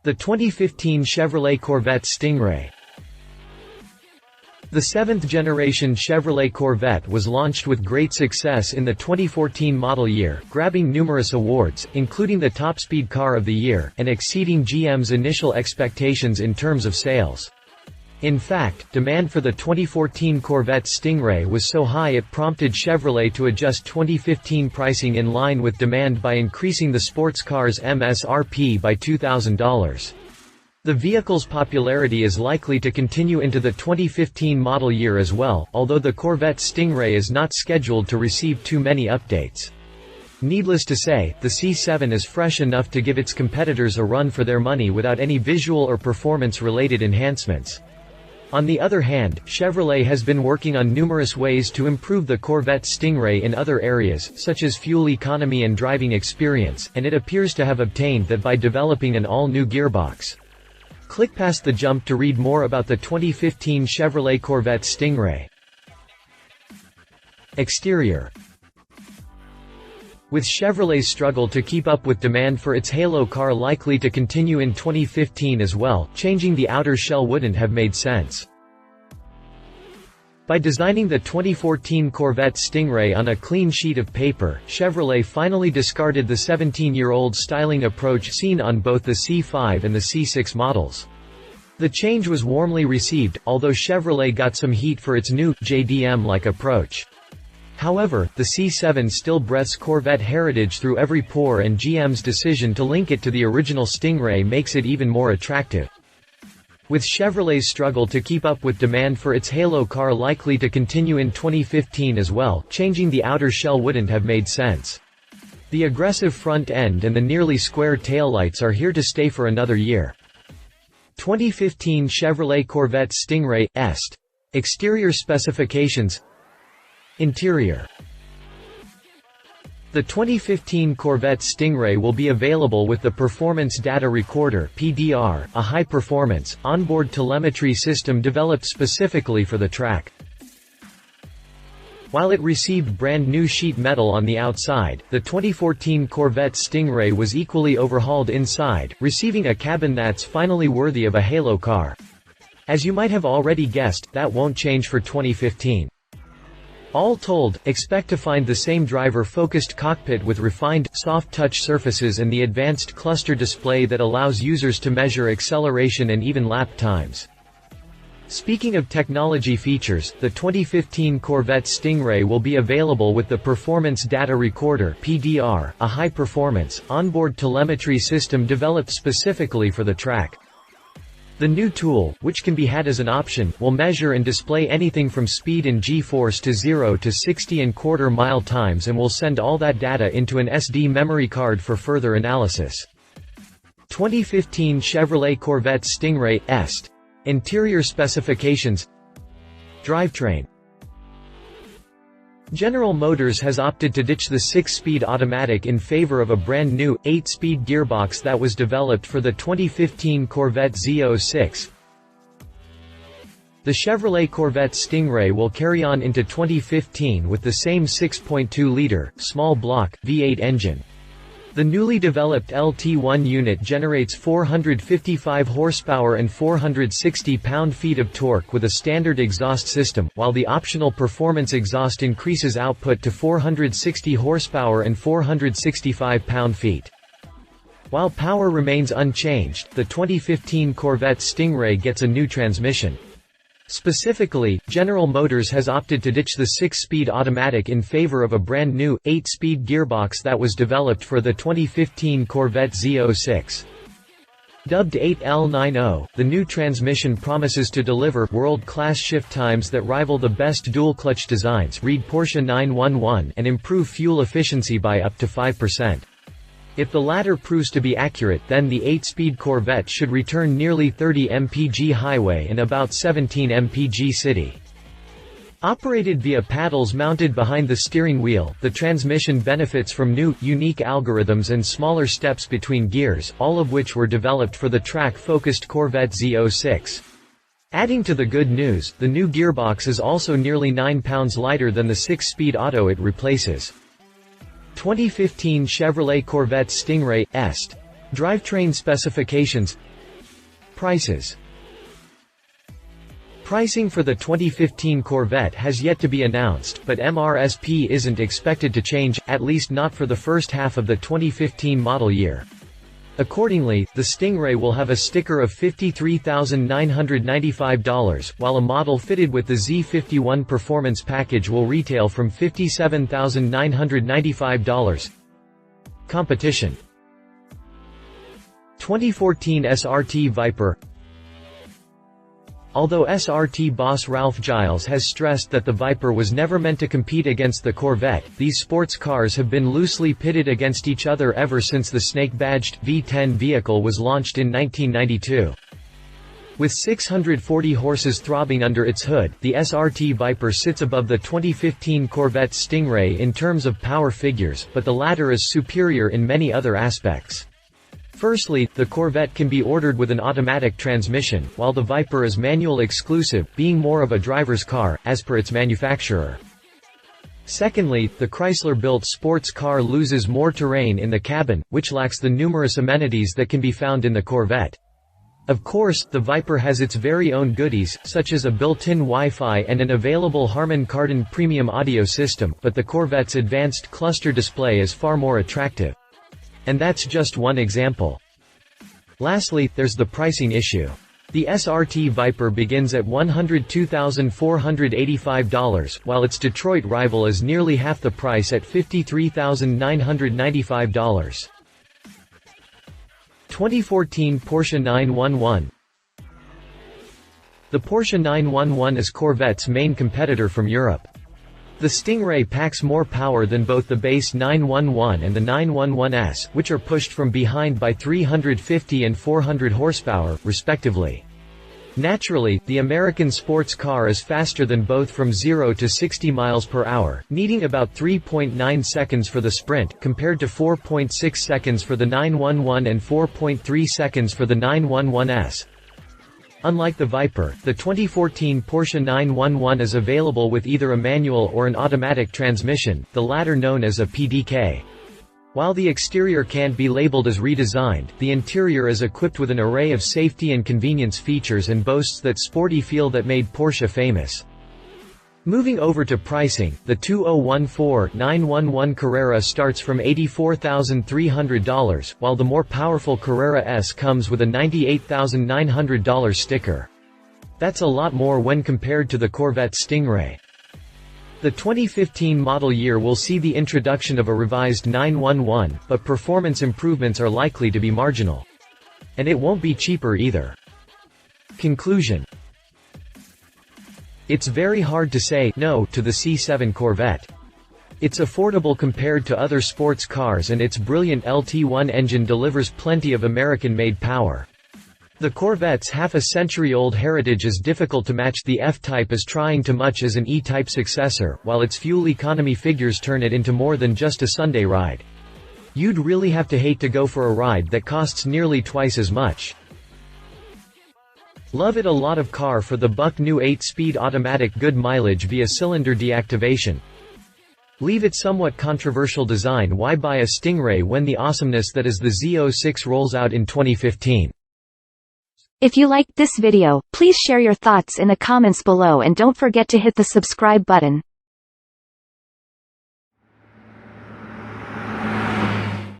The 2015 Chevrolet Corvette Stingray. The seventh-generation Chevrolet Corvette was launched with great success in the 2014 model year, grabbing numerous awards, including the TopSpeed Car of the Year, and exceeding GM's initial expectations in terms of sales. In fact, demand for the 2014 Corvette Stingray was so high it prompted Chevrolet to adjust 2015 pricing in line with demand by increasing the sports car's MSRP by $2,000. The vehicle's popularity is likely to continue into the 2015 model year as well, although the Corvette Stingray is not scheduled to receive too many updates. Needless to say, the C7 is fresh enough to give its competitors a run for their money without any visual or performance-related enhancements. On the other hand, Chevrolet has been working on numerous ways to improve the Corvette Stingray in other areas, such as fuel economy and driving experience, and it appears to have obtained that by developing an all-new gearbox. Click past the jump to read more about the 2015 Chevrolet Corvette Stingray. Exterior. With Chevrolet's struggle to keep up with demand for its halo car likely to continue in 2015 as well, changing the outer shell wouldn't have made sense. By designing the 2014 Corvette Stingray on a clean sheet of paper, Chevrolet finally discarded the 17-year-old styling approach seen on both the C5 and the C6 models. The change was warmly received, although Chevrolet got some heat for its new, JDM-like approach. However, the C7 still breathes Corvette heritage through every pore, and GM's decision to link it to the original Stingray makes it even more attractive. With Chevrolet's struggle to keep up with demand for its halo car likely to continue in 2015 as well, changing the outer shell wouldn't have made sense. The aggressive front end and the nearly square taillights are here to stay for another year. 2015 Chevrolet Corvette Stingray Est. Exterior specifications. Interior. The 2015 Corvette Stingray will be available with the Performance Data Recorder (PDR), a high-performance, onboard telemetry system developed specifically for the track. While it received brand-new sheet metal on the outside, the 2014 Corvette Stingray was equally overhauled inside, receiving a cabin that's finally worthy of a halo car. As you might have already guessed, that won't change for 2015. All told, expect to find the same driver-focused cockpit with refined, soft-touch surfaces and the advanced cluster display that allows users to measure acceleration and even lap times. Speaking of technology features, the 2015 Corvette Stingray will be available with the Performance Data Recorder (PDR), a high-performance, onboard telemetry system developed specifically for the track. The new tool, which can be had as an option, will measure and display anything from speed and G-force to 0 to 60¼ mile times and will send all that data into an SD memory card for further analysis. 2015 Chevrolet Corvette Stingray Est. Interior specifications. Drivetrain. General Motors has opted to ditch the 6-speed automatic in favor of a brand-new, 8-speed gearbox that was developed for the 2015 Corvette Z06. The Chevrolet Corvette Stingray will carry on into 2015 with the same 6.2-liter, small-block, V8 engine. The newly developed LT1 unit generates 455 horsepower and 460 pound-feet of torque with a standard exhaust system, while the optional performance exhaust increases output to 460 horsepower and 465 pound-feet. While power remains unchanged, the 2015 Corvette Stingray gets a new transmission. Specifically, General Motors has opted to ditch the 6-speed automatic in favor of a brand-new, 8-speed gearbox that was developed for the 2015 Corvette Z06. Dubbed 8L90, the new transmission promises to deliver world-class shift times that rival the best dual-clutch designs, read Porsche 911, and improve fuel efficiency by up to 5%. If the latter proves to be accurate, then the 8-speed Corvette should return nearly 30 mpg highway and about 17 mpg city. Operated via paddles mounted behind the steering wheel, the transmission benefits from new, unique algorithms and smaller steps between gears, all of which were developed for the track-focused Corvette Z06. Adding to the good news, the new gearbox is also nearly 9 pounds lighter than the 6-speed auto it replaces. 2015 Chevrolet Corvette Stingray Est. Drivetrain specifications. Prices. Pricing for the 2015 Corvette has yet to be announced, but MSRP isn't expected to change, at least not for the first half of the 2015 model year. Accordingly, the Stingray will have a sticker of $53,995, while a model fitted with the Z51 Performance package will retail from $57,995. Competition. 2014 SRT Viper. Although SRT boss Ralph Giles has stressed that the Viper was never meant to compete against the Corvette, these sports cars have been loosely pitted against each other ever since the snake-badged V10 vehicle was launched in 1992. With 640 horses throbbing under its hood, the SRT Viper sits above the 2015 Corvette Stingray in terms of power figures, but the latter is superior in many other aspects. Firstly, the Corvette can be ordered with an automatic transmission, while the Viper is manual exclusive, being more of a driver's car, as per its manufacturer. Secondly, the Chrysler-built sports car loses more terrain in the cabin, which lacks the numerous amenities that can be found in the Corvette. Of course, the Viper has its very own goodies, such as a built-in Wi-Fi and an available Harman Kardon premium audio system, but the Corvette's advanced cluster display is far more attractive. And that's just one example. Lastly, there's the pricing issue. The SRT Viper begins at $102,485, while its Detroit rival is nearly half the price at $53,995. 2014 Porsche 911. The Porsche 911 is Corvette's main competitor from Europe. The Stingray packs more power than both the base 911 and the 911S, which are pushed from behind by 350 and 400 horsepower, respectively. Naturally, the American sports car is faster than both from 0 to 60 miles per hour, needing about 3.9 seconds for the Sprint, compared to 4.6 seconds for the 911 and 4.3 seconds for the 911S. Unlike the Viper, the 2014 Porsche 911 is available with either a manual or an automatic transmission, the latter known as a PDK. While the exterior can't be labeled as redesigned, the interior is equipped with an array of safety and convenience features and boasts that sporty feel that made Porsche famous. Moving over to pricing, the 2014 911 Carrera starts from $84,300, while the more powerful Carrera S comes with a $98,900 sticker. That's a lot more when compared to the Corvette Stingray. The 2015 model year will see the introduction of a revised 911, but performance improvements are likely to be marginal. And it won't be cheaper either. Conclusion. It's very hard to say no to the C7 Corvette. It's affordable compared to other sports cars and its brilliant LT1 engine delivers plenty of American-made power. The Corvette's half-a-century-old heritage is difficult to match. The F-Type is trying to much as an E-Type successor, while its fuel economy figures turn it into more than just a Sunday ride. You'd really have to hate to go for a ride that costs nearly twice as much. Love it a lot of car for the buck new 8-speed automatic, good mileage via cylinder deactivation. Leave it somewhat controversial design. Why buy a Stingray when the awesomeness that is the Z06 rolls out in 2015? If you liked this video, please share your thoughts in the comments below and don't forget to hit the subscribe button.